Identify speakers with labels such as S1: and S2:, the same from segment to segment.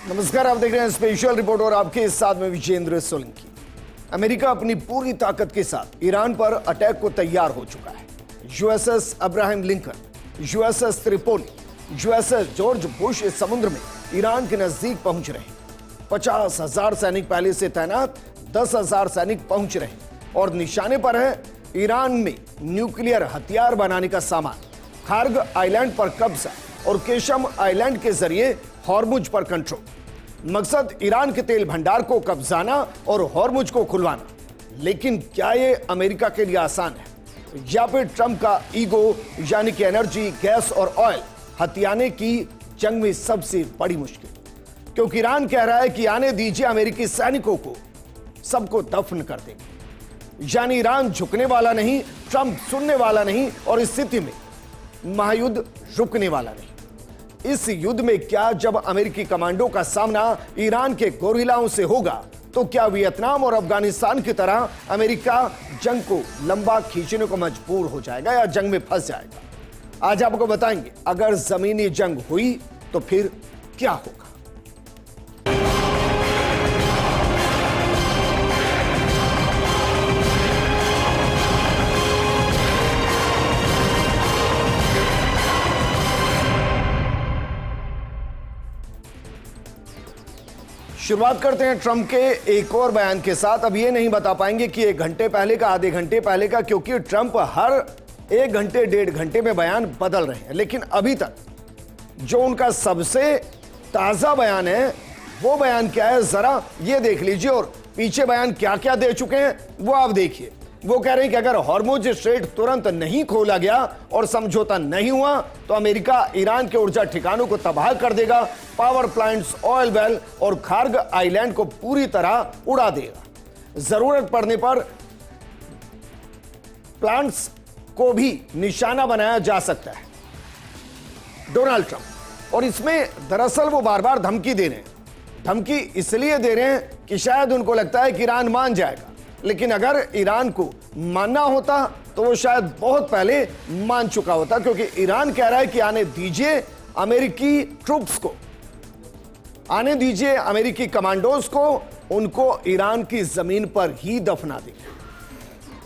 S1: नमस्कार, आप देख रहे हैं स्पेशल रिपोर्ट और आपके साथ में विजेंद्र सोलंकी। अमेरिका अपनी पूरी ताकत के साथ ईरान पर अटैक को तैयार हो चुका है। USS Abraham Lincoln, USS Tripoli, USS George Bush इस समुद्र में ईरान के नजदीक पहुंच रहे हैं। 50,000 सैनिक पहले से तैनात, 10,000 सैनिक पहुंच रहे हैं और निशाने पर है ईरान में न्यूक्लियर हथियार बनाने का सामान। खार्ग आइलैंड पर कब्जा और केशम आइलैंड के जरिए हॉर्मुज पर कंट्रोल। मकसद ईरान के तेल भंडार को कब्जाना और हॉर्मुज को खुलवाना। लेकिन क्या यह अमेरिका के लिए आसान है, या फिर ट्रंप का ईगो यानी कि एनर्जी, गैस और ऑयल हथियाने की जंग में सबसे बड़ी मुश्किल? क्योंकि ईरान कह रहा है कि आने दीजिए अमेरिकी सैनिकों को, सबको दफन कर देंगे। यानी ईरान झुकने वाला नहीं, ट्रंप सुनने वाला नहीं और इस स्थिति में महायुद्ध रुकने वाला नहीं। इस युद्ध में क्या जब अमेरिकी कमांडो का सामना ईरान के गोरिल्लाओं से होगा, तो क्या वियतनाम और अफगानिस्तान की तरह अमेरिका जंग को लंबा खींचने को मजबूर हो जाएगा या जंग में फंस जाएगा? आज आपको बताएंगे, अगर जमीनी जंग हुई तो फिर क्या होगा। शुरुआत करते हैं ट्रंप के एक और बयान के साथ। अब ये नहीं बता पाएंगे कि 1 घंटे पहले का, आधे घंटे पहले का, क्योंकि ट्रंप हर 1 घंटे 1.5 घंटे में बयान बदल रहे हैं। लेकिन अभी तक जो उनका सबसे ताजा बयान है, वो बयान क्या है जरा ये देख लीजिए। और पीछे बयान क्या क्या दे चुके हैं वो आप देखिए। वो कह रहे हैं कि अगर हॉर्मुज स्ट्रेट तुरंत नहीं खोला गया और समझौता नहीं हुआ तो अमेरिका ईरान के ऊर्जा ठिकानों को तबाह कर देगा, पावर प्लांट्स, ऑयल वेल और खार्ग आइलैंड को पूरी तरह उड़ा देगा। जरूरत पड़ने पर प्लांट्स को भी निशाना बनाया जा सकता है। डोनाल्ड ट्रंप, और इसमें दरअसल वो बार बार धमकी दे रहे हैं। धमकी इसलिए दे रहे हैं कि शायद उनको लगता है कि ईरान मान जाएगा, लेकिन अगर ईरान को मानना होता तो वो शायद बहुत पहले मान चुका होता, क्योंकि ईरान कह रहा है कि आने दीजिए अमेरिकी ट्रूप्स को, आने दीजिए अमेरिकी कमांडोज को, उनको ईरान की जमीन पर ही दफना देंगे।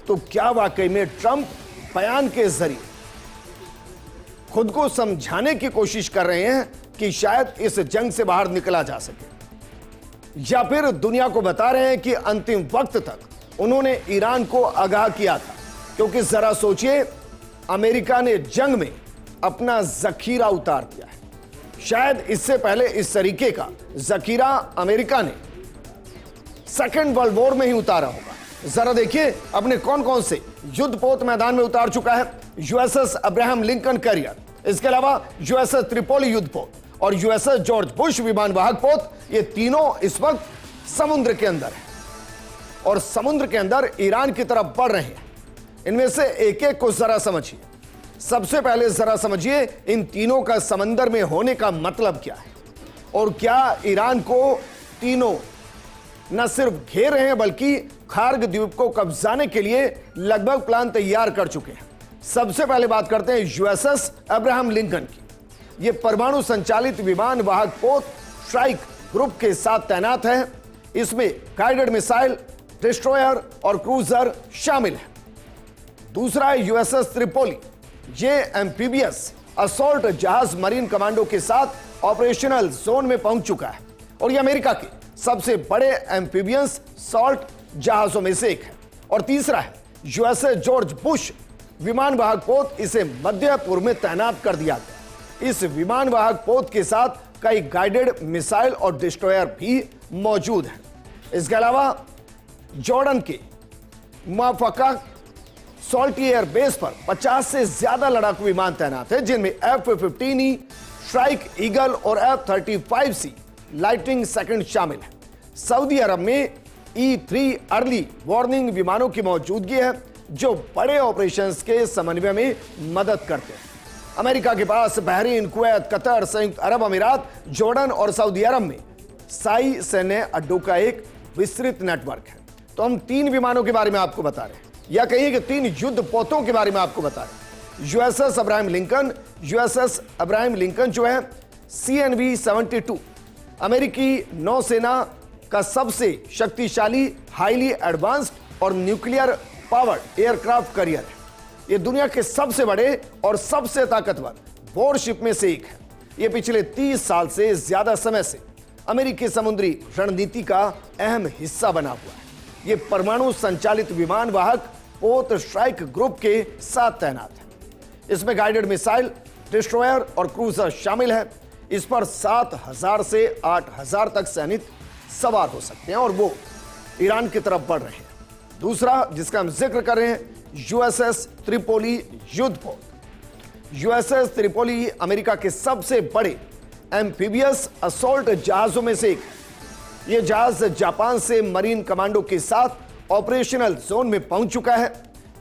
S1: तो क्या वाकई में ट्रंप बयान के जरिए खुद को समझाने की कोशिश कर रहे हैं कि शायद इस जंग से बाहर निकला जा सके, या फिर दुनिया को बता रहे हैं कि अंतिम वक्त तक उन्होंने ईरान को आगाह किया था? क्योंकि जरा सोचिए, अमेरिका ने जंग में अपना जखीरा उतार दिया है। शायद इससे पहले इस तरीके का जखीरा अमेरिका ने सेकेंड वर्ल्ड वॉर में ही उतारा होगा। जरा देखिए अपने कौन कौन से युद्धपोत मैदान में उतार चुका है। यूएसएस अब्राहम लिंकन कैरियर, इसके अलावा यूएसएस त्रिपोली युद्धपोत और यूएसएस जॉर्ज बुश विमान वाहक पोत, ये तीनों इस वक्त समुद्र के अंदर है और समुद्र के अंदर ईरान की तरफ बढ़ रहे हैं। इनमें से एक एक को जरा समझिए। सबसे पहले जरा समझिए इन तीनों का समंदर में होने का मतलब क्या है, और क्या ईरान को तीनों न सिर्फ घेर रहे हैं बल्कि खार्ग द्वीप को कब्जाने के लिए लगभग प्लान तैयार कर चुके हैं। सबसे पहले बात करते हैं यूएसएस अब्राहम लिंकन की। यह परमाणु संचालित विमान वाहक पोत स्ट्राइक ग्रुप के साथ तैनात है। इसमें गाइडेड मिसाइल, डिस्ट्रॉयर और क्रूजर शामिल है। दूसरा है यूएसएस त्रिपोली। ये एम्फीबियस असॉल्ट जहाज मरीन कमांडो के साथ ऑपरेशनल जोन में पहुंच चुका है और यह अमेरिका के सबसे बड़े एम्फीबियस सॉल्ट जहाजों में से एक है। और तीसरा है यूएसएस जॉर्ज बुश विमान वाहक पोत। इसे मध्य पूर्व में तैनात कर दिया गया। इस विमान वाहक पोत के साथ कई गाइडेड मिसाइल और डिस्ट्रॉयर भी मौजूद हैं। इसके अलावा जॉर्डन के मुआफका सॉल्टी एयर बेस पर 50 से ज्यादा लड़ाकू विमान तैनात है, जिनमें F-15E स्ट्राइक ईगल और F-35C लाइटनिंग सेकंड शामिल है। सऊदी अरब में E-3 अर्ली वार्निंग विमानों की मौजूदगी है, जो बड़े ऑपरेशंस के समन्वय में मदद करते हैं। अमेरिका के पास बहरीन, कुवैत, कतर, संयुक्त अरब अमीरात, जॉर्डन और सऊदी अरब में साई सैन्य अड्डों का एक विस्तृत नेटवर्क है। तो हम 3 विमानों के बारे में आपको बता रहे हैं, या कहिए कि 3 युद्ध पोतों के बारे में आपको बता रहे हैं। यूएसएस अब्राहम लिंकन जो है CNV-72 अमेरिकी नौसेना का सबसे शक्तिशाली, हाईली एडवांस्ड और न्यूक्लियर पावर्ड एयरक्राफ्ट कैरियर है। यह दुनिया के सबसे बड़े और सबसे ताकतवर वॉरशिप में से एक है। यह पिछले 30 साल से ज्यादा समय से अमेरिकी समुद्री रणनीति का अहम हिस्सा बना हुआ है। यह परमाणु संचालित विमान वाहक पोत स्ट्राइक ग्रुप के साथ तैनात है। इसमें गाइडेड मिसाइल, डिस्ट्रॉयर और क्रूजर शामिल है। इस पर 7,000 से 8,000 तक सैनिक सवार हो सकते हैं और वो ईरान की तरफ बढ़ रहे हैं। दूसरा जिसका हम जिक्र कर रहे हैं, यूएसएस त्रिपोली युद्धपोत। यूएसएस त्रिपोली अमेरिका के सबसे बड़े एम्फीबियस असॉल्ट जहाजों में से एक है। यह जहाज जापान से मरीन कमांडो के साथ ऑपरेशनल जोन में पहुंच चुका है।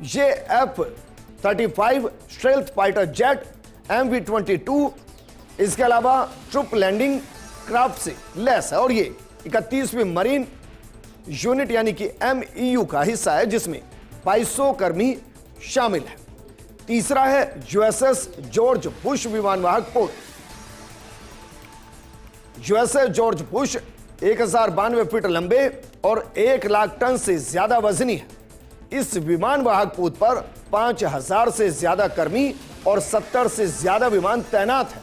S1: यह F-35 स्ट्रेल्थ फाइटर जेट, MV-22, इसके अलावा ट्रुप लैंडिंग क्राफ्ट से लैस है और ये 31वीं मरीन यूनिट यानी कि MEU का हिस्सा है, जिसमें 2200 कर्मी शामिल है। तीसरा है यूएसएस जॉर्ज बुश विमान वाहक पोत। यूएसएस जॉर्ज बुश 1092 फीट लंबे और 1 लाख टन से ज्यादा वजनी है। इस विमान वाहक पोत पर 5000 से ज्यादा कर्मी और 70 से ज्यादा विमान तैनात है।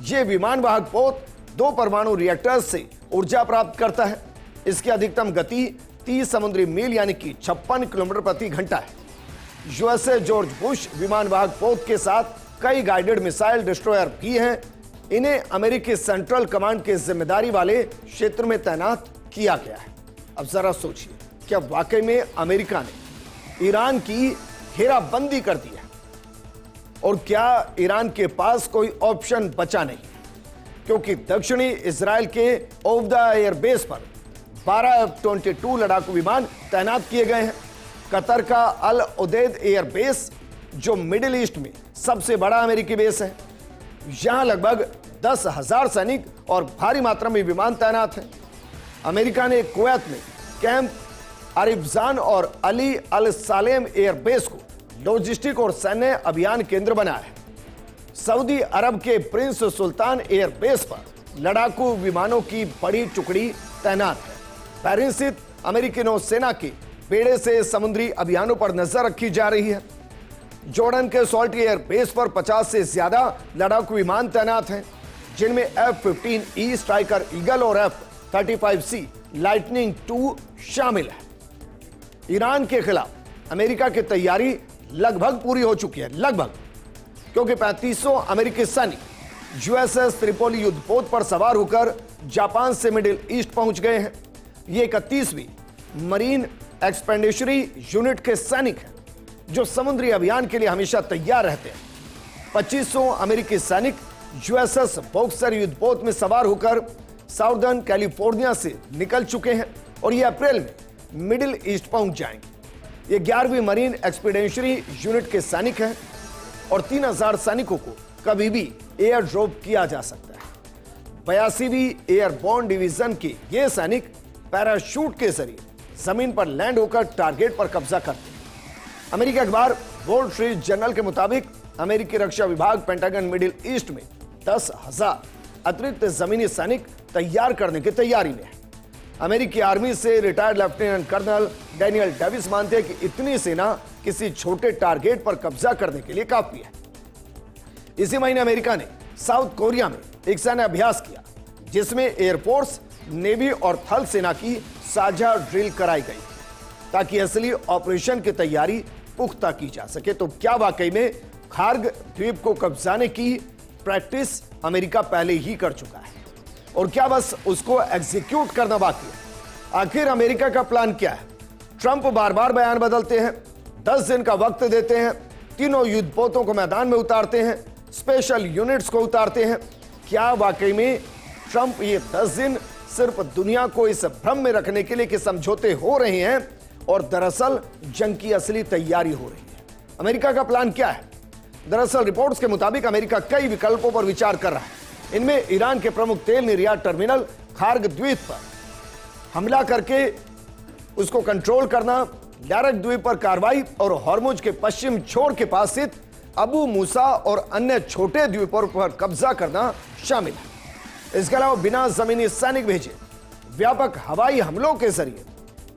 S1: यह विमान वाहक पोत 2 परमाणु रिएक्टर्स से ऊर्जा प्राप्त करता है। इसकी अधिकतम गति 30 समुद्री मील यानी कि 56 किलोमीटर प्रति घंटा है। यूएसएस जॉर्ज बुश विमान वाहक पोत के साथ कई गाइडेड मिसाइल डिस्ट्रॉयर भी हैं। इन्हें अमेरिकी सेंट्रल कमांड के जिम्मेदारी वाले क्षेत्र में तैनात किया गया है। अब जरा सोचिए, क्या वाकई में अमेरिका ने ईरान की घेराबंदी कर दी है और क्या ईरान के पास कोई ऑप्शन बचा नहीं, क्योंकि दक्षिणी इजराइल के ऑफ द एयर बेस पर 12 F-22 लड़ाकू विमान तैनात किए गए हैं। कतर का अल उदैद एयर बेस, जो मिडिल ईस्ट में सबसे बड़ा अमेरिकी बेस है, यहां लगभग 10,000 सैनिक और भारी मात्रा में विमान तैनात हैं। अमेरिका ने कुवैत में कैंप अरिफजान और अली अल सालेम एयर बेस को लॉजिस्टिक और सैन्य अभियान केंद्र बनाया है। सऊदी अरब के प्रिंस सुल्तान एयर बेस पर लड़ाकू विमानों की बड़ी टुकड़ी तैनात है। पेरिस स्थित अमेरिकी नौसेना के बेड़े से समुद्री अभियानों पर नजर रखी जा रही है। जॉर्डन के सॉल्ट एयर बेस पर 50 से ज्यादा लड़ाकू विमान तैनात हैं, जिनमें F-15E स्ट्राइकर ईगल और F-35C लाइटनिंग II शामिल है। ईरान के खिलाफ अमेरिका की तैयारी लगभग पूरी हो चुकी है, लगभग, क्योंकि 3500 अमेरिकी सैनिक यूएसएस त्रिपोली युद्धपोत पर सवार होकर जापान से मिडिल ईस्ट पहुंच गए हैं। ये 31वीं मरीन एक्सपेंडिशरी यूनिट के सैनिक हैं, जो समुद्री अभियान के लिए हमेशा तैयार रहते हैं। 2500 अमेरिकी सैनिक यूएसएस बॉक्सर युद्धपोत में सवार होकर साउदर्न कैलिफोर्निया से निकल चुके हैं और ये अप्रैल में मिडिल ईस्ट पहुंच जाएंगे। ये 11वीं मरीन एक्सपेडिशनरी यूनिट के सैनिक हैं और 3000 सैनिकों को कभी भी एयर ड्रॉप किया जा सकता है। 82वीं एयरबोर्न डिवीजन के ये सैनिक पैराशूट के जरिए जमीन पर लैंड होकर टारगेट पर कब्जा करते हैं। अमेरिकी अखबार वॉल स्ट्रीट जर्नल के मुताबिक अमेरिकी रक्षा विभाग पेंटागन मिडिल ईस्ट में 10,000 अतिरिक्त जमीनी सैनिक तैयार करने की तैयारी में है। अमेरिकी आर्मी से retired lieutenant colonel Daniel Davis मानते हैं कि इतनी सेना किसी छोटे टारगेट पर कब्जा करने के लिए काफी है। इसी महीने अमेरिका ने साउथ कोरिया में एक सैन्य अभ्यास किया, जिसमें एयरफोर्स, नेवी और थल सेना की साझा ड्रिल कराई गई, ताकि असली ऑपरेशन की तैयारी पुख्ता की जा सके। तो क्या वाकई में खार्ग द्वीप को कब्जाने की प्रैक्टिस अमेरिका पहले ही कर चुका है और क्या बस उसको एग्जीक्यूट करना बाकी है? आखिर अमेरिका का प्लान क्या है? ट्रंप बार बार बयान बदलते हैं, 10 दिन का वक्त देते हैं, तीनों युद्धपोतों को मैदान में उतारते हैं, स्पेशल यूनिट्स को उतारते हैं। क्या वाकई में ट्रंप ये 10 दिन सिर्फ दुनिया को इस भ्रम में रखने के लिए कि समझौते हो रहे हैं और दरअसल जंग की असली तैयारी हो रही है? अमेरिका का प्लान क्या है? दरअसल रिपोर्ट्स के मुताबिक अमेरिका कई विकल्पों पर विचार कर रहा है। इनमें ईरान के प्रमुख तेल निर्यात टर्मिनल खार्ग द्वीप पर हमला करके उसको कंट्रोल करना, डायरेक्ट द्वीप पर कार्रवाई और हॉर्मुज के पश्चिम छोर के पास स्थित अबू मूसा और अन्य छोटे द्वीपों पर कब्जा करना शामिल है। इसके अलावा बिना जमीनी सैनिक भेजे व्यापक हवाई हमलों के जरिए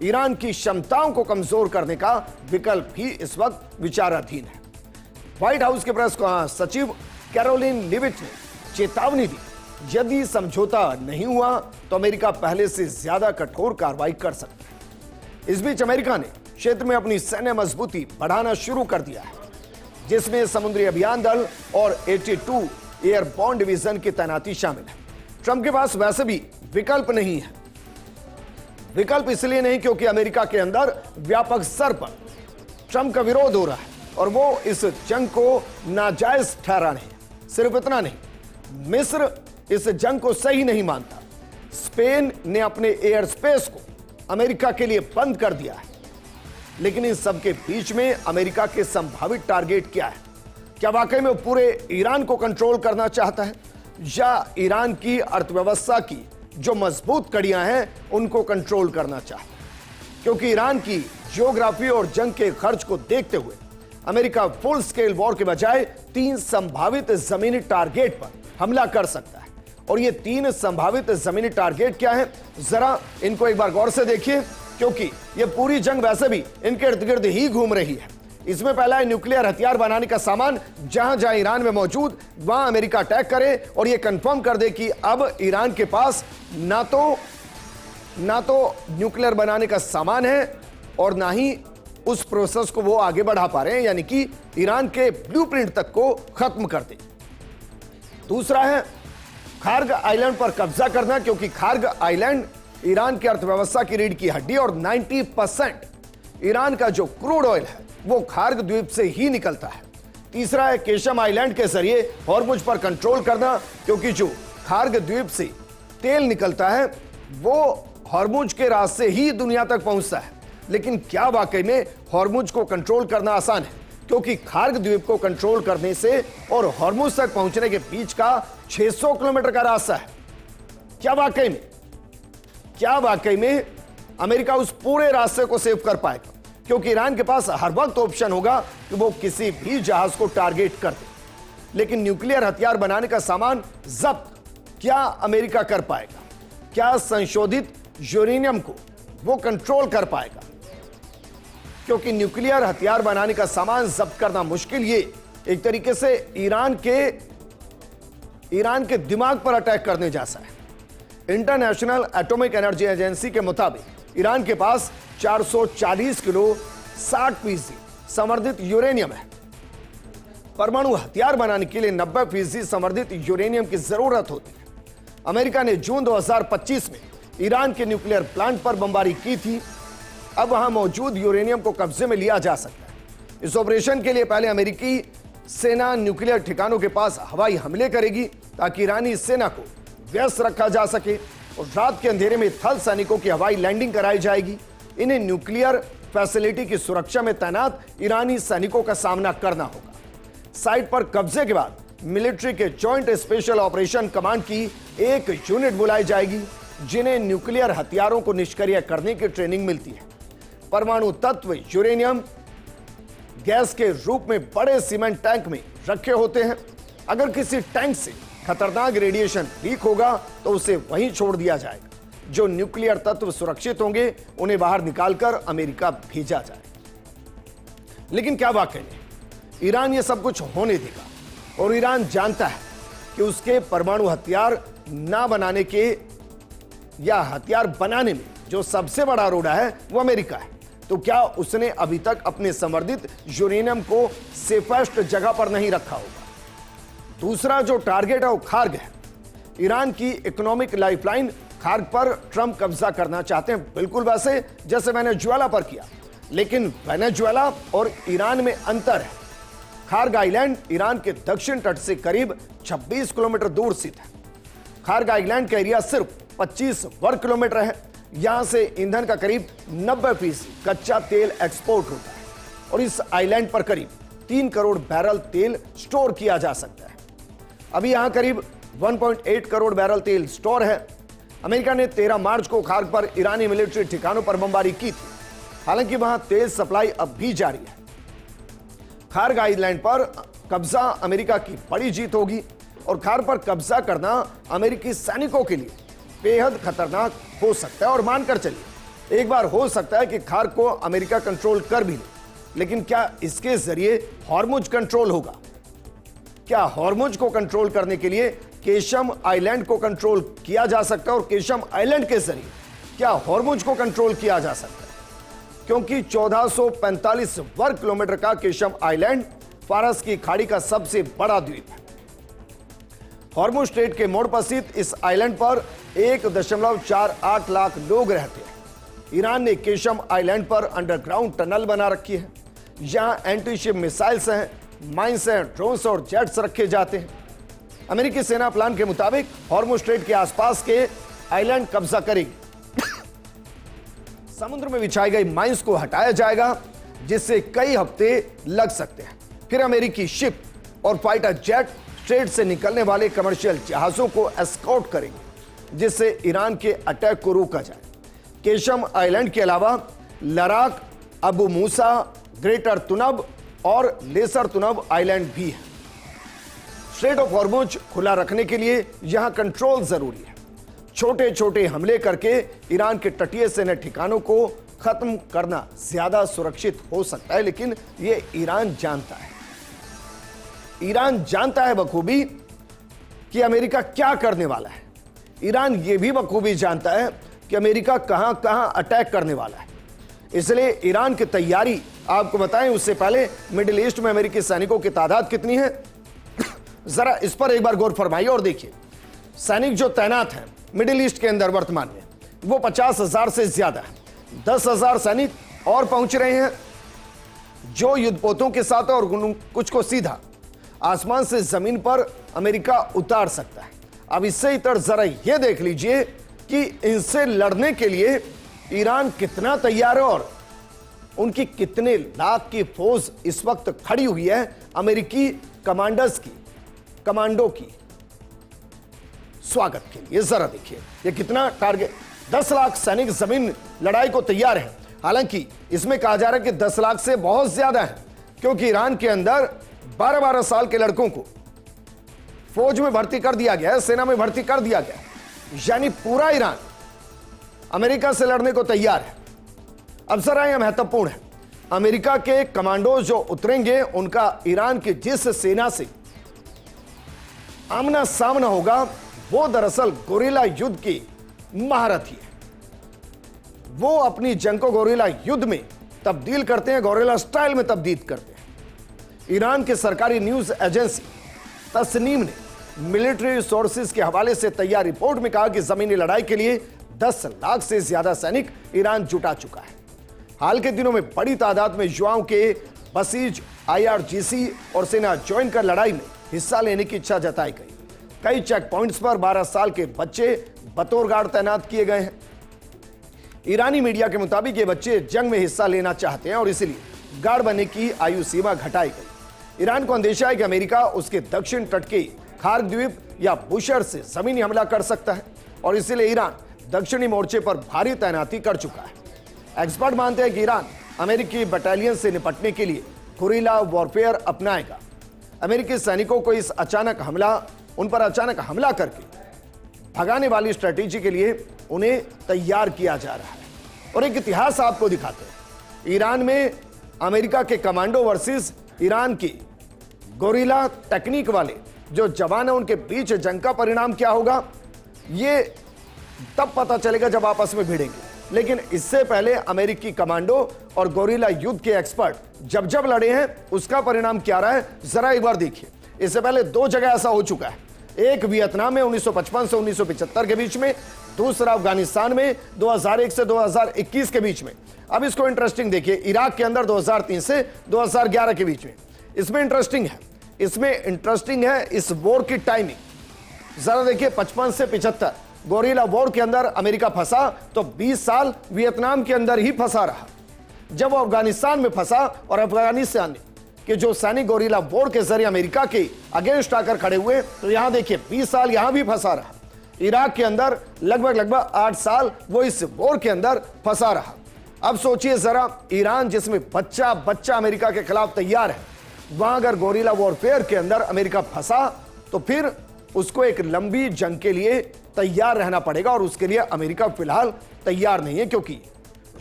S1: ईरान की क्षमताओं को कमजोर करने का विकल्प भी इस वक्त विचाराधीन है। व्हाइट हाउस के प्रेस सचिव कैरोलिन लिविट ने चेतावनी दी, यदि समझौता नहीं हुआ तो अमेरिका पहले से ज्यादा कठोर कार्रवाई कर सकता है। इस बीच अमेरिका ने क्षेत्र में अपनी सैन्य मजबूती बढ़ाना शुरू कर दिया है, जिसमें समुद्री अभियान दल और 82 एयरबॉर्न डिवीजन की तैनाती शामिल है। ट्रंप के पास वैसे भी विकल्प नहीं है। विकल्प इसलिए नहीं क्योंकि अमेरिका के अंदर व्यापक स्तर पर ट्रंप का विरोध हो रहा है और वो इस जंग को नाजायज ठहरा रहे हैं। सिर्फ इतना नहीं, मिस्र इस जंग को सही नहीं मानता। स्पेन ने अपने एयर स्पेस को अमेरिका के लिए बंद कर दिया है। लेकिन इन सबके बीच में अमेरिका के संभावित टारगेट क्या है? क्या वाकई में पूरे ईरान को कंट्रोल करना चाहता है या ईरान की अर्थव्यवस्था की जो मजबूत कड़ियां हैं उनको कंट्रोल करना चाहता है? क्योंकि ईरान की जियोग्राफी और जंग के खर्च को देखते हुए अमेरिका फुल स्केल वॉर के बजाय 3 संभावित जमीनी टारगेट पर हमला कर सकता है। और ये 3 संभावित जमीनी टारगेट क्या है, जरा इनको एक बार गौर से देखिए, क्योंकि ये पूरी जंग वैसे भी इनके इर्द गिर्द ही घूम रही है। इसमें पहला है न्यूक्लियर हथियार बनाने का सामान, जहां जहां ईरान में मौजूद वहां अमेरिका अटैक करे और यह कंफर्म कर दे कि अब ईरान के पास ना तो न्यूक्लियर बनाने का सामान है और ना ही उस प्रोसेस को वो आगे बढ़ा पा रहे हैं, यानी कि ईरान के ब्लूप्रिंट तक को खत्म कर दे। दूसरा है खार्ग आइलैंड पर कब्जा करना, क्योंकि खार्ग आइलैंड ईरान की अर्थव्यवस्था की रीढ़ की हड्डी और 90% ईरान का जो क्रूड ऑयल है वो खार्ग द्वीप से ही निकलता है। तीसरा है केशम आइलैंड के जरिए हॉर्मुज पर कंट्रोल करना, क्योंकि जो खार्ग द्वीप से तेल निकलता है वो हॉर्मुज के रास्ते ही दुनिया तक पहुंचता है। लेकिन क्या वाकई में हॉर्मुज को कंट्रोल करना आसान है? क्योंकि खार्ग द्वीप को कंट्रोल करने से और हॉर्मुज तक पहुंचने के बीच का 600 किलोमीटर का रास्ता है। क्या वाकई में अमेरिका उस पूरे रास्ते को सेव कर पाएगा? क्योंकि ईरान के पास हर वक्त ऑप्शन होगा कि वो किसी भी जहाज को टारगेट कर दे। लेकिन न्यूक्लियर हथियार बनाने का सामान जब्त क्या अमेरिका कर पाएगा? क्या संशोधित यूरेनियम को वो कंट्रोल कर पाएगा? क्योंकि न्यूक्लियर हथियार बनाने का सामान जब्त करना मुश्किल, ये एक तरीके से ईरान के दिमाग पर अटैक करने जैसा है। इंटरनेशनल एटॉमिक एनर्जी एजेंसी के मुताबिक ईरान के पास 440 किलो 60% संवर्धित यूरेनियम है। परमाणु हथियार बनाने के लिए 90% संवर्धित यूरेनियम की जरूरत होती है। अमेरिका ने जून 2025 में ईरान के न्यूक्लियर प्लांट पर बमबारी की थी। अब वहां मौजूद यूरेनियम को कब्जे में लिया जा सकता है। इस ऑपरेशन के लिए पहले अमेरिकी सेना न्यूक्लियर ठिकानों के पास हवाई हमले करेगी, ताकि ईरानी सेना को व्यस्त रखा जा सके और रात के अंधेरे में थल सैनिकों की हवाई लैंडिंग कराई जाएगी। इन्हें न्यूक्लियर फैसिलिटी की सुरक्षा में तैनात ईरानी सैनिकों का सामना करना होगा। साइट पर कब्जे के बाद मिलिट्री के जॉइंट स्पेशल ऑपरेशन कमांड की एक यूनिट बुलाई जाएगी, जिन्हें न्यूक्लियर हथियारों को निष्क्रिय करने की ट्रेनिंग मिलती है। परमाणु तत्व यूरेनियम गैस के रूप में बड़े सीमेंट टैंक में रखे होते हैं। अगर किसी टैंक से खतरनाक रेडिएशन लीक होगा तो उसे वहीं छोड़ दिया जाएगा। जो न्यूक्लियर तत्व सुरक्षित होंगे उन्हें बाहर निकालकर अमेरिका भेजा जाएगा। लेकिन क्या वाकई में ईरान ये सब कुछ होने देगा? और ईरान जानता है कि उसके परमाणु हथियार ना बनाने के या हथियार बनाने में जो सबसे बड़ा रोड़ा है वो अमेरिका है। तो क्या उसने अभी तक अपने संवर्धित यूरेनियम को सेफेस्ट जगह पर नहीं रखा होगा? दूसरा जो टारगेट है वो खार्ग है। ईरान की इकोनॉमिक लाइफलाइन खार्ग पर ट्रंप कब्जा करना चाहते हैं, बिल्कुल वैसे जैसे वेनेजुएला पर किया। लेकिन वेनेजुएला और ईरान में अंतर है। खार्ग आइलैंड ईरान के दक्षिण तट से करीब 26 किलोमीटर दूर स्थित है। खार्ग आइलैंड का एरिया सिर्फ 25 वर्ग किलोमीटर है। यहां से ईंधन का करीब 90% कच्चा तेल एक्सपोर्ट होता है और इस आइलैंड पर करीब 3 करोड़ बैरल तेल स्टोर किया जा सकता है। अभी यहां करीब 1.8 करोड़ बैरल तेल स्टोर है। अमेरिका ने 13 मार्च को खार्ग पर ईरानी मिलिट्री ठिकानों पर बमबारी की थी। हालांकि वहां तेल सप्लाई अब भी जारी है। खार्ग आइलैंड पर कब्जा अमेरिका की बड़ी जीत होगी। और खार पर कब्जा करना अमेरिकी सैनिकों के लिए बेहद खतरनाक हो सकता है। और मानकर चलिए एक बार हो सकता है कि खार को अमेरिका कंट्रोल कर भी ले, लेकिन क्या इसके जरिए हॉर्मुज कंट्रोल होगा? क्या हॉर्मुज को कंट्रोल करने के लिए केशम आइलैंड को कंट्रोल किया जा सकता है और केशम आइलैंड के जरिए क्या हॉर्मुज को कंट्रोल किया जा सकता है? क्योंकि 1445 वर्ग किलोमीटर का केशम आइलैंड फारस की खाड़ी का सबसे बड़ा द्वीप है। हॉर्मुज स्ट्रेट के मोड़ पर स्थित इस आइलैंड पर 1.48 लाख लोग रहते हैं। ईरान ने केशम आइलैंड पर अंडरग्राउंड टनल बना रखी है। यहां एंटी शिप मिसाइल्स हैं, माइंस हैं, ड्रोन्स और जेट्स रखे जाते हैं। अमेरिकी सेना प्लान के मुताबिक हॉर्मुज स्ट्रेट के आसपास के आइलैंड कब्जा करेगी। समुद्र में बिछाई गई माइंस को हटाया जाएगा, जिससे कई हफ्ते लग सकते हैं। फिर अमेरिकी शिप और फाइटर जेट स्ट्रेट से निकलने वाले कमर्शियल जहाजों को एस्कॉर्ट करेंगे, जिससे ईरान के अटैक को रोका जाए। केशम आइलैंड के अलावा लराक, अबू मूसा, ग्रेटर तुनब और लेसर तुनब आइलैंड भी है। स्ट्रेट ऑफ हॉर्मुज खुला रखने के लिए यहां कंट्रोल जरूरी है। छोटे छोटे हमले करके ईरान के तटीय सेना ठिकानों को खत्म करना ज्यादा सुरक्षित हो सकता है, लेकिन यह ईरान जानता है। ईरान जानता है बखूबी कि अमेरिका क्या करने वाला है। ईरान यह भी बखूबी जानता है कि अमेरिका कहां कहां अटैक करने वाला है। इसलिए ईरान की तैयारी आपको बताएं उससे पहले मिडिल ईस्ट में अमेरिकी सैनिकों की तादाद कितनी है, जरा इस पर एक बार गौर फरमाइए और देखिए। सैनिक जो तैनात हैं मिडिल ईस्ट के अंदर वर्तमान में, वो 50,000 से ज्यादा है। 10,000 सैनिक और पहुंच रहे हैं जो युद्धपोतों के साथ और कुछ को सीधा आसमान से जमीन पर अमेरिका उतार सकता है। अब इससे इतर जरा यह देख लीजिए कि इनसे लड़ने के लिए ईरान कितना तैयार है और उनकी कितने लाख की फौज इस वक्त खड़ी हुई है अमेरिकी कमांडर्स की, कमांडो की स्वागत के लिए। जरा देखिए ये कितना टारगेट, 10 लाख सैनिक जमीन लड़ाई को तैयार है। हालांकि इसमें कहा जा रहा है कि 10 लाख से बहुत ज्यादा है, क्योंकि ईरान के अंदर 12-12 साल के लड़कों को फौज में भर्ती कर दिया गया है, सेना में भर्ती कर दिया गया है। यानी पूरा ईरान अमेरिका से लड़ने को तैयार है। अब जरा यह महत्वपूर्ण है, अमेरिका के कमांडो जो उतरेंगे उनका ईरान की जिस सेना से आमना सामना होगा वो दरअसल गोरिल्ला युद्ध की महारथी है। वो अपनी जंग को गोरिल्ला युद्ध में तब्दील करते हैं, गोरिल्ला स्टाइल में तब्दील करते हैं। ईरान की सरकारी न्यूज एजेंसी तस्नीम ने मिलिट्री सोर्सेज के हवाले से तैयार रिपोर्ट में कहा कि जमीनी लड़ाई के लिए 10 लाख से ज्यादा सैनिक ईरान जुटा चुका है। हाल के दिनों में बड़ी तादाद में युवाओं के बसीज IRGC और सेना ज्वाइन कर लड़ाई में हिस्सा लेने की इच्छा जताई गई। कई चेक पॉइंट्स पर 12 साल के बच्चे बतौर गार्ड तैनात किए गए हैं। ईरानी मीडिया के मुताबिक ये बच्चे जंग में हिस्सा लेना चाहते हैं और इसलिए गार्ड बनने की आयु सीमा घटाई गई। ईरान को अंदेशा है कि अमेरिका उसके दक्षिण तट के खार्ग द्वीप या बुशर से जमीनी हमला कर सकता है और इसीलिए ईरान दक्षिणी मोर्चे पर भारी तैनाती कर चुका है। एक्सपर्ट मानते हैं कि ईरान अमेरिकी बटालियन से निपटने के लिए गुरिल्ला वॉरफेयर अपनाएगा। अमेरिकी सैनिकों को उन पर अचानक हमला करके भगाने वाली स्ट्रेटेजी के लिए उन्हें तैयार किया जा रहा है। और एक इतिहास आपको दिखाते हैं, ईरान में अमेरिका के कमांडो वर्सेस ईरान की गोरिल्ला टेक्निक वाले जो जवान है उनके बीच जंग का परिणाम क्या होगा ये तब पता चलेगा जब आपस में भिड़ेंगे। लेकिन इससे पहले अमेरिकी कमांडो और गोरिल्ला युद्ध के एक्सपर्ट जब लड़े हैं उसका परिणाम क्या रहा है जरा एक बार देखिए। इससे पहले 2 जगह ऐसा हो चुका है, एक वियतनाम में 1955 से 1975 के बीच में, दूसरा अफगानिस्तान में 2001 से 2021 के बीच में। अब इसको इंटरेस्टिंग देखिए, इराक के अंदर 2003 से 2011 के बीच में। इसमें इंटरेस्टिंग है इस वॉर की टाइमिंग। जरा देखिए 55 से 75 गोरिल्ला वॉर के अंदर अमेरिका फंसा तो 20 साल वियतनाम के अंदर ही फंसा रहा। जब वो अफगानिस्तान में फंसा और अफगानिस्तान के जो सैनिक गोरिल्ला वॉर के जरिए अमेरिका के अगेंस्ट आकर खड़े हुए तो यहां देखिए 20 साल यहां भी फंसा रहा। इराक के अंदर लगभग 8 साल वो इस वॉर के अंदर फंसा रहा। अब सोचिए जरा, ईरान जिसमें बच्चा अमेरिका के खिलाफ तैयार है, वहां अगर गोरिल्ला वॉरफेयर के अंदर अमेरिका फंसा तो फिर उसको एक लंबी जंग के लिए तैयार रहना पड़ेगा और उसके लिए अमेरिका फिलहाल तैयार नहीं है, क्योंकि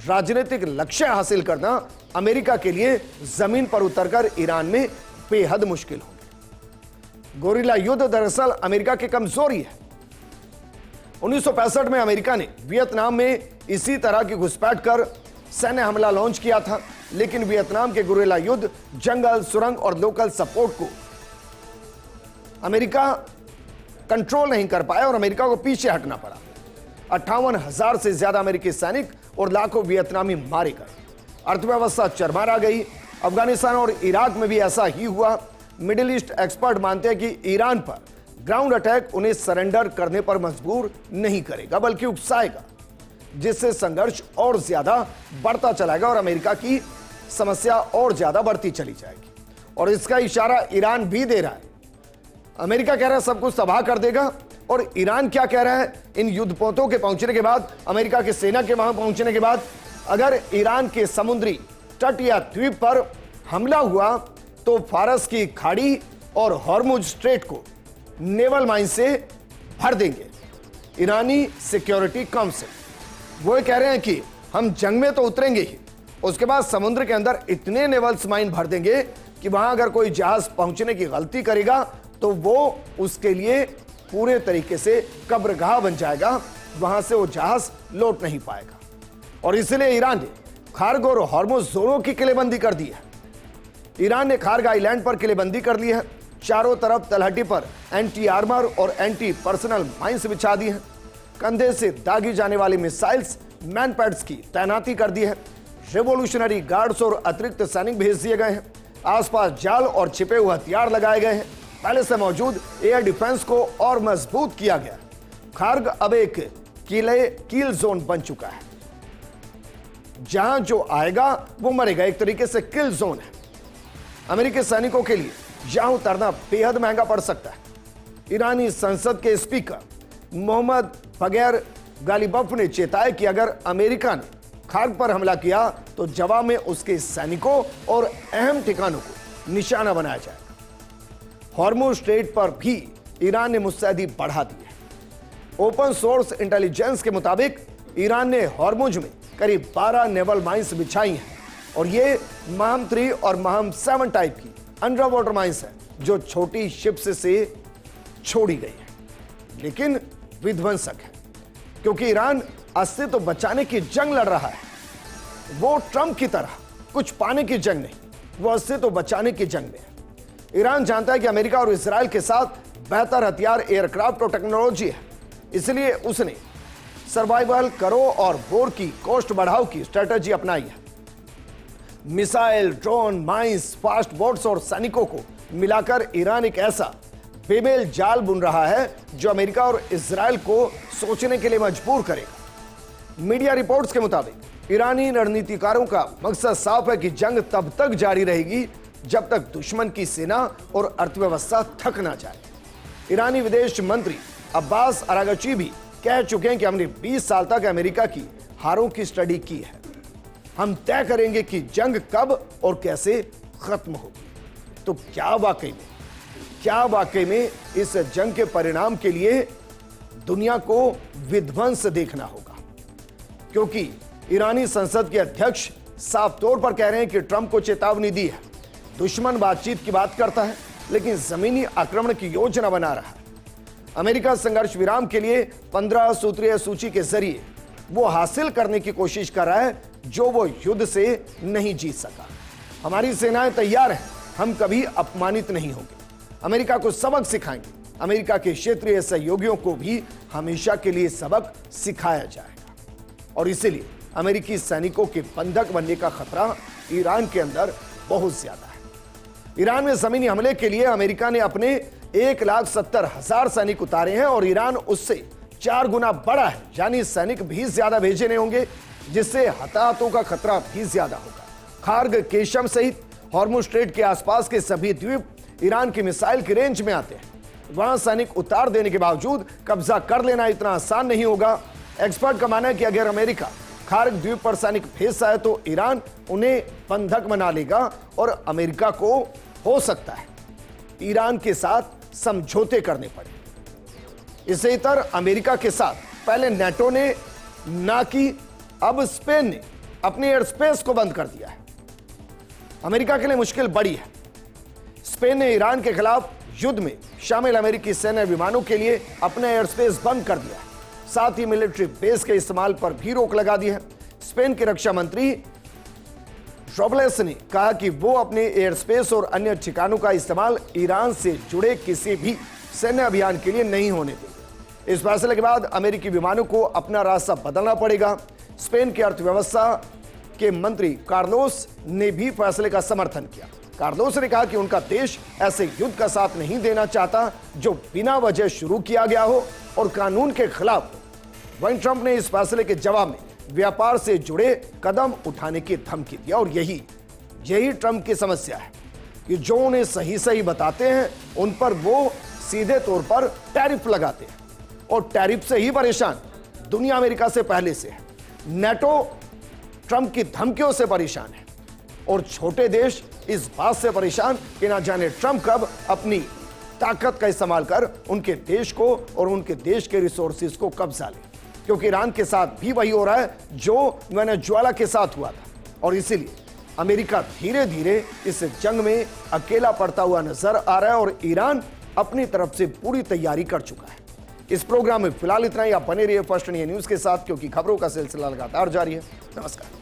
S1: राजनीतिक लक्ष्य हासिल करना अमेरिका के लिए जमीन पर उतरकर ईरान में बेहद मुश्किल होगा। गोरिल्ला युद्ध दरअसल अमेरिका की कमजोरी है। 1965 में अमेरिका ने वियतनाम में इसी तरह की घुसपैठ कर सैन्य हमला लॉन्च किया था, लेकिन वियतनाम के गोरिल्ला युद्ध, जंगल, सुरंग और लोकल सपोर्ट को अमेरिका कंट्रोल नहीं कर पाया और अमेरिका को पीछे हटना पड़ा। 58,000 से ज्यादा अमेरिकी सैनिक और लाखों वियतनामी मारे गए। अर्थव्यवस्था चरमरा गई। अफगानिस्तान और इराक में भी ऐसा ही हुआ। मिडिल ईस्ट एक्सपर्ट मानते हैं कि ईरान पर ग्राउंड अटैक उन्हें सरेंडर करने पर मजबूर नहीं करेगा, बल्कि उकसाएगा, जिससे संघर्ष और ज्यादा बढ़ता चलाएगा और अमेरिका की समस्या और ज्यादा बढ़ती चली जाएगी। और इसका इशारा ईरान भी दे रहा है। अमेरिका कह रहा है सब कुछ तबाह कर देगा, और ईरान क्या कह रहा है, इन युद्धपोतों के पहुंचने के बाद, अमेरिका की सेना के वहां पहुंचने के बाद, अगर ईरान के समुद्री तट या द्वीप पर हमला हुआ तो फारस की खाड़ी और हॉर्मुज स्ट्रेट को नेवल माइन से भर देंगे। ईरानी सिक्योरिटी काउंसिल वो कह रहे हैं कि हम जंग में तो उतरेंगे ही, उसके बाद समुद्र के अंदर इतने नेवल्स माइन भर देंगे कि वहां अगर कोई जहाज पहुंचने की गलती करेगा तो वो उसके लिए पूरे तरीके से कब्रगाह बन जाएगा, वहां से वो जहाज लौट नहीं पाएगा। और इसलिए ईरान ने खार्ग और हॉर्मुज दोनों की किलेबंदी कर दी है। ईरान ने खार्ग आइलैंड पर किलेबंदी कर ली है। चारों तरफ तलहटी पर एंटी आर्मर और एंटी पर्सनल माइंस बिछा दी है। कंधे से दागी जाने वाली मिसाइल्स, मैनपैड्स की तैनाती कर दी है। रेवोल्यूशनरी गार्ड्स और अतिरिक्त सैनिक भेज दिए गए हैं। आसपास जाल और छिपे हुए हथियार लगाए गए हैं। पहले से मौजूद एयर डिफेंस को और मजबूत किया गया। खार्ग अब एक कील जोन बन चुका है। जहां जो आएगा वो मरेगा, एक तरीके से किल जोन है। अमेरिकी सैनिकों के लिए यहां उतरना बेहद महंगा पड़ सकता है। ईरानी संसद के स्पीकर मोहम्मद बगैर गालिबफ ने चेताया कि अगर अमेरिका ने खार्ग पर हमला किया तो जवाब में उसके सैनिकों और अहम ठिकानों को निशाना बनाया जाएगा। हॉर्मुज स्ट्रेट पर भी ईरान ने मुस्तैदी बढ़ा दी है। ओपन सोर्स इंटेलिजेंस के मुताबिक ईरान ने हॉर्मुज में करीब 12 नेवल माइंस बिछाई हैं और ये महम 3 और महम 7 टाइप की अंडर वाटर माइंस है, जो छोटी शिप्स से छोड़ी गई है, लेकिन विध्वंसक है, क्योंकि ईरान अस्तित्व बचाने की जंग लड़ रहा है। वो ट्रंप की तरह कुछ पाने की जंग नहीं, वो अस्तित्व बचाने की जंग में है। ईरान जानता है कि अमेरिका और इजराइल के साथ बेहतर हथियार, एयरक्राफ्ट और टेक्नोलॉजी है, इसलिए उसने सर्वाइवल करो और बोर की कॉस्ट बढ़ाओ की स्ट्रेटजी अपनाई है। Missile, drone, mines, fast boats और सैनिकों को मिलाकर ईरान एक ऐसा बेमेल जाल बुन रहा है जो अमेरिका और इजराइल को सोचने के लिए मजबूर करेगा। मीडिया रिपोर्ट्स के मुताबिक ईरानी रणनीतिकारों का मकसद साफ है कि जंग तब तक जारी रहेगी जब तक दुश्मन की सेना और अर्थव्यवस्था थक ना जाए। ईरानी विदेश मंत्री अब्बास अरागची भी कह चुके हैं कि हमने 20 साल तक अमेरिका की हारों की स्टडी की है। हम तय करेंगे कि जंग कब और कैसे खत्म होगी। तो क्या वाकई में इस जंग के परिणाम के लिए दुनिया को विध्वंस देखना होगा, क्योंकि ईरानी संसद के अध्यक्ष साफ तौर पर कह रहे हैं कि ट्रंप को चेतावनी दी है। दुश्मन बातचीत की बात करता है, लेकिन जमीनी आक्रमण की योजना बना रहा है। अमेरिका संघर्ष विराम के लिए 15 सूत्रीय सूची के जरिए वो हासिल करने की कोशिश कर रहा है जो वो युद्ध से नहीं जीत सका। हमारी सेनाएं तैयार हैं, हम कभी अपमानित नहीं होंगे, अमेरिका को सबक सिखाएंगे। अमेरिका के क्षेत्रीय सहयोगियों को भी हमेशा के लिए सबक सिखाया जाएगा। और इसीलिए अमेरिकी सैनिकों के बंधक बनने का खतरा ईरान के अंदर बहुत ज्यादा है। ईरान में जमीनी हमले के लिए अमेरिका ने अपने 1,70,000 सैनिक उतारे हैं और ईरान उससे 4 गुना बड़ा है, यानी सैनिक भी ज्यादा भेजे नहीं होंगे, जिससे हताहतों का खतरा भी ज्यादा होगा। खार्ग, केशम सहित हॉर्मुज स्ट्रेट के आसपास के सभी द्वीप ईरान की मिसाइल की रेंज में आते हैं। वहां सैनिक उतार देने के बावजूद कब्जा कर लेना इतना आसान नहीं होगा। एक्सपर्ट का मानना है कि अगर अमेरिका खार्ग द्वीप पर सैनिक भेजता है तो ईरान उन्हें बंधक बना लेगा और अमेरिका को हो सकता है ईरान के साथ समझौते करने पड़े। इससे इतर अमेरिका के साथ पहले नेटो ने ना की, अब स्पेन ने अपने एयर स्पेस को बंद कर दिया है। अमेरिका के लिए मुश्किल बड़ी है। स्पेन ने ईरान के खिलाफ युद्ध में शामिल अमेरिकी सैन्य विमानों के लिए अपना एयर स्पेस बंद कर दिया है। साथ ही मिलिट्री बेस के इस्तेमाल पर भी रोक लगा दी है। स्पेन के रक्षा मंत्री रोबलेस ने कहा कि वो अपने एयर स्पेस और अन्य ठिकानों का इस्तेमाल ईरान से जुड़े किसी भी सैन्य अभियान के लिए नहीं होने देंगे। इस फैसले के बाद अमेरिकी विमानों को अपना रास्ता बदलना पड़ेगा। स्पेन की अर्थव्यवस्था के मंत्री कार्लोस ने भी फैसले का समर्थन किया। कार्लोस ने कहा कि उनका देश ऐसे युद्ध का साथ नहीं देना चाहता जो बिना वजह शुरू किया गया हो और कानून के खिलाफ हो। वहीं ट्रंप ने इस फैसले के जवाब में व्यापार से जुड़े कदम उठाने की धमकी दी और यही ट्रंप की समस्या है कि जो उन्हें सही बताते हैं उन पर वो सीधे तौर पर टैरिफ लगाते हैं और टैरिफ से ही परेशान दुनिया अमेरिका से पहले से है। नेटो ट्रंप की धमकियों से परेशान है और छोटे देश इस बात से परेशान कि ना जाने ट्रंप कब अपनी ताकत का इस्तेमाल कर उनके देश को और उनके देश के रिसोर्सेज को कब्जा ले, क्योंकि ईरान के साथ भी वही हो रहा है जो वेनेजुएला के साथ हुआ था। और इसीलिए अमेरिका धीरे धीरे इस जंग में अकेला पड़ता हुआ नजर आ रहा है और ईरान अपनी तरफ से पूरी तैयारी कर चुका है। इस प्रोग्राम में फिलहाल इतना ही। आप बने रहिए फर्स्ट इंडिया न्यूज के साथ, क्योंकि खबरों का सिलसिला लगातार जारी है। नमस्कार।